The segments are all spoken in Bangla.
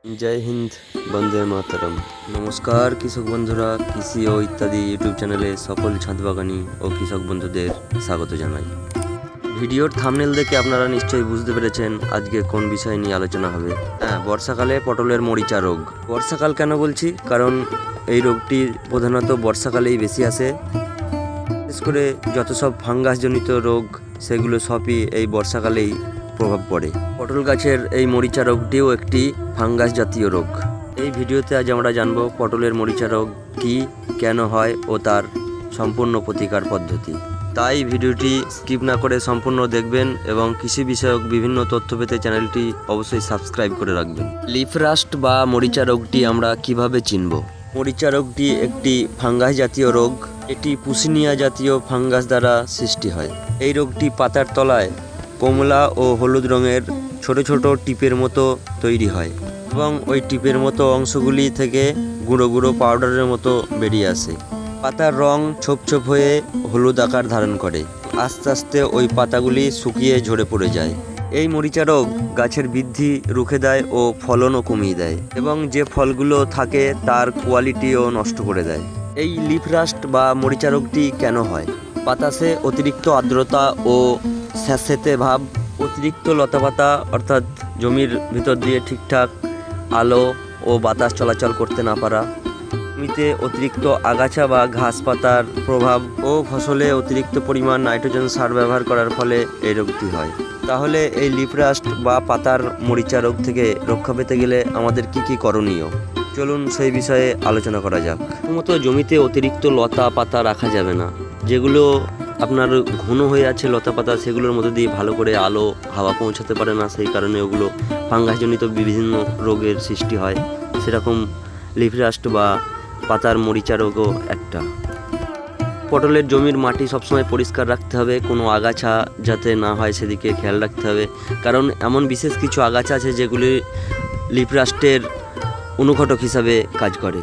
জয় হিন্দ, বন্দে মাতরম। নমস্কার কৃষক বন্ধুরা, কৃষি ও ইত্যাদি ইউটিউব চ্যানেলে সকল ছাদ বাগানি ও কৃষক বন্ধুদের স্বাগত জানাই। ভিডিওর থাম্বনেল দেখে আপনারা নিশ্চয়ই বুঝতে পেরেছেন আজকে কোন বিষয় নিয়ে আলোচনা হবে। বর্ষাকালে পটলের মরিচা রোগ। বর্ষাকাল কেন বলছি, কারণ এই রোগটি প্রধানত বর্ষাকালেই বেশি আসে। বিশেষ করে যত সব ফাঙ্গাসজনিত রোগ সেগুলো সবই এই বর্ষাকালেই প্রভাব পড়ে। পটল গাছের এই মরিচা রোগটিও একটি ফাঙ্গাস জাতীয় রোগ। এই ভিডিওতে আজ আমরা জানব পটলের মরিচা রোগ কী, কেন হয় ও তার সম্পূর্ণ প্রতিকার পদ্ধতি। তাই ভিডিওটি স্কিপ না করে সম্পূর্ণ দেখবেন এবং কৃষি বিষয়ক বিভিন্ন তথ্য পেতে চ্যানেলটি অবশ্যই সাবস্ক্রাইব করে রাখবেন। লিফ রাস্ট বা মরিচা রোগটি আমরা কিভাবে চিনব? মরিচা রোগটি একটি ফাঙ্গাস জাতীয় রোগ। এটি পুসিনিয়া জাতীয় ফাঙ্গাস দ্বারা সৃষ্টি হয়। এই রোগটি পাতার তলায় কমলা ও হলুদ রঙের ছোট ছোট টিপের মতো তৈরি হয় এবং ওই টিপের মতো অংশগুলি থেকে গুঁড়ো গুঁড়ো পাউডারের মতো বেরিয়ে আসে। পাতার রং ছোপ ছোপ হয়ে হলুদ আকার ধারণ করে। আস্তে আস্তে ওই পাতাগুলি শুকিয়ে ঝরে পড়ে যায়। এই মরিচা রোগ গাছের বৃদ্ধি রুখে দেয় ও ফলনও কমিয়ে দেয় এবং যে ফলগুলো থাকে তার কোয়ালিটিও নষ্ট করে দেয়। এই লিফ রাস্ট বা মরিচা রোগটি কেন হয়? বাতাসে অতিরিক্ত আর্দ্রতা ও স্যাঁতসেঁতে ভাব, অতিরিক্ত লতাপাতা অর্থাৎ জমির ভিতর দিয়ে ঠিকঠাক আলো ও বাতাস চলাচল করতে না পারা, জমিতে অতিরিক্ত আগাছা বা ঘাস পাতার প্রভাব ও ফসলে অতিরিক্ত পরিমাণ নাইট্রোজেন সার ব্যবহার করার ফলে এই রোগটি হয়। তাহলে এই লিফ রাস্ট বা পাতার মরিচা রোগ থেকে রক্ষা পেতে গেলে আমাদের কি করণীয়, চলুন সেই বিষয়ে আলোচনা করা যাক। প্রথমত, জমিতে অতিরিক্ত লতা পাতা রাখা যাবে না। যেগুলো আপনার ঘন হয়ে আছে লতা পাতা, সেগুলোর মধ্যে দিয়ে ভালো করে আলো হাওয়া পৌঁছাতে পারে না, সেই কারণে ওগুলো ফাঙ্গাসজনিত বিভিন্ন রোগের সৃষ্টি হয়। সেরকম লিফ রাস্ট বা পাতার মরিচা রোগও একটা। পটলের জমির মাটি সবসময় পরিষ্কার রাখতে হবে, কোনো আগাছা যাতে না হয় সেদিকে খেয়াল রাখতে হবে, কারণ এমন বিশেষ কিছু আগাছা আছে যেগুলি লিফ রাস্টের অনুঘটক হিসাবে কাজ করে।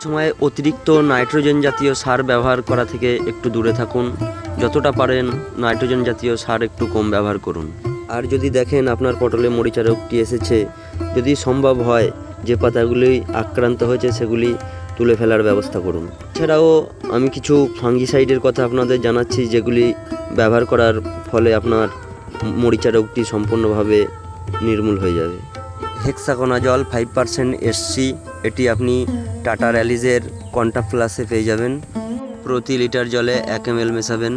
সময় অতিরিক্ত নাইট্রোজেন জাতীয় সার ব্যবহার করা থেকে একটু দূরে থাকুন। যতটা পারেন নাইট্রোজেন জাতীয় সার একটু কম ব্যবহার করুন। আর যদি দেখেন আপনার পটলে মরিচা রোগটি এসেছে, যদি সম্ভব হয় যে পাতাগুলি আক্রান্ত হয়েছে সেগুলি তুলে ফেলার ব্যবস্থা করুন। এছাড়াও আমি কিছু ফাঙ্গিসাইডের কথা আপনাদের জানাচ্ছি, যেগুলি ব্যবহার করার ফলে আপনার মরিচা রোগটি সম্পূর্ণভাবে নির্মূল হয়ে যাবে। হেক্সাকোনাজল 5% SC, এটি আপনি টাটা র্যালিজের কন্টাক্ট প্লাসে পেয়ে যাবেন। প্রতি লিটার জলে 1 ml মেশাবেন।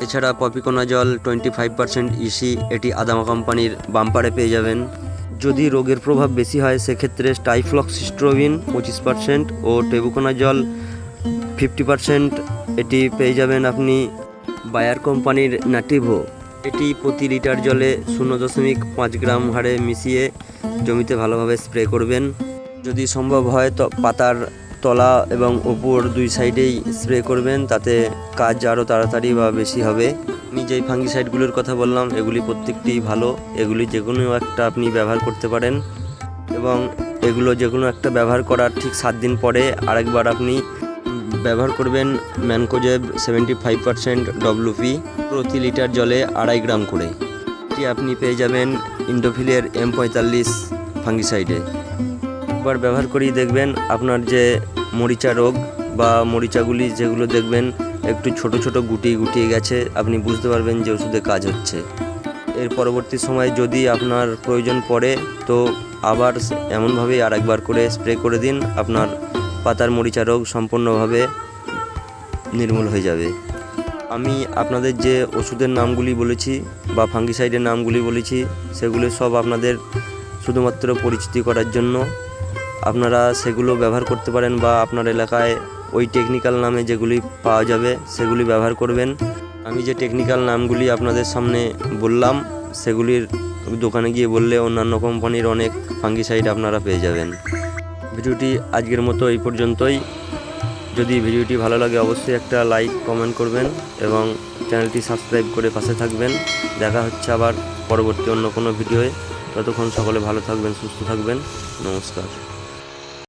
এছাড়া পপিকোনাজল 25% EC, এটি আদামা কোম্পানির বাম্পারে পেয়ে যাবেন। যদি রোগের প্রভাব বেশি হয় সেক্ষেত্রে টাইফ্লক্সিস্ট্রোবিন 25% ও টেবুকোনাজল 50%, এটি পেয়ে যাবেন আপনি বায়ার কোম্পানির নাটিভো। এটি প্রতি লিটার জলে 0.5 গ্রাম হারে মিশিয়ে জমিতে ভালোভাবে স্প্রে করবেন। যদি সম্ভব হয় তো পাতার তলা এবং ওপর দুই সাইডেই স্প্রে করবেন, তাতে কাজ আরও তাড়াতাড়ি বা বেশি হবে। আমি যেই ফাঙ্গিসাইডগুলোর কথা বললাম এগুলি প্রত্যেকটি ভালো, এগুলি যে কোনো একটা আপনি ব্যবহার করতে পারেন এবং এগুলো যে কোনো একটা ব্যবহার করার ঠিক 7 দিন পরে আরেকবার আপনি ব্যবহার করবেন ম্যানকোজেব 75% WP, প্রতি লিটার জলে 2.5 গ্রাম করে। এটি আপনি পেয়ে যাবেন ইন্ডোফিলের M45 ফাঙ্গিসাইডে। একবার ব্যবহার করেই দেখবেন আপনার যে মরিচা রোগ বা মরিচাগুলি যেগুলো দেখবেন একটু ছোট ছোট গুটিয়ে গেছে, আপনি বুঝতে পারবেন যে ওষুধে কাজ হচ্ছে। এর পরবর্তী সময় যদি আপনার প্রয়োজন পড়ে তো আবার এমনভাবেই আরেকবার করে স্প্রে করে দিন, আপনার পাতার মরিচা রোগ সম্পূর্ণভাবে নির্মূল হয়ে যাবে। আমি আপনাদের যে ওষুধের নামগুলি বলেছি বা ফাঙ্গিসাইডের নামগুলি বলেছি সেগুলো সব আপনাদের শুধুমাত্র পরিচিতি করার জন্য। আপনারা সেগুলো ব্যবহার করতে পারেন বা আপনার এলাকায় ওই টেকনিক্যাল নামে যেগুলি পাওয়া যাবে সেগুলি ব্যবহার করবেন। আমি যে টেকনিক্যাল নামগুলি আপনাদের সামনে বললাম সেগুলির দোকানে গিয়ে বললে অন্যান্য কোম্পানির অনেক ফাঙ্গিসাইড আপনারা পেয়ে যাবেন। ভিডিওটি আজকের মতো এই পর্যন্তই। যদি ভিডিওটি ভালো লাগে অবশ্যই একটা লাইক কমেন্ট করবেন এবং চ্যানেলটি সাবস্ক্রাইব করে পাশে থাকবেন। দেখা হচ্ছে আবার পরবর্তী অন্য কোনো ভিডিওয়ে। ততক্ষণ সকলে ভালো থাকবেন, সুস্থ থাকবেন। নমস্কার।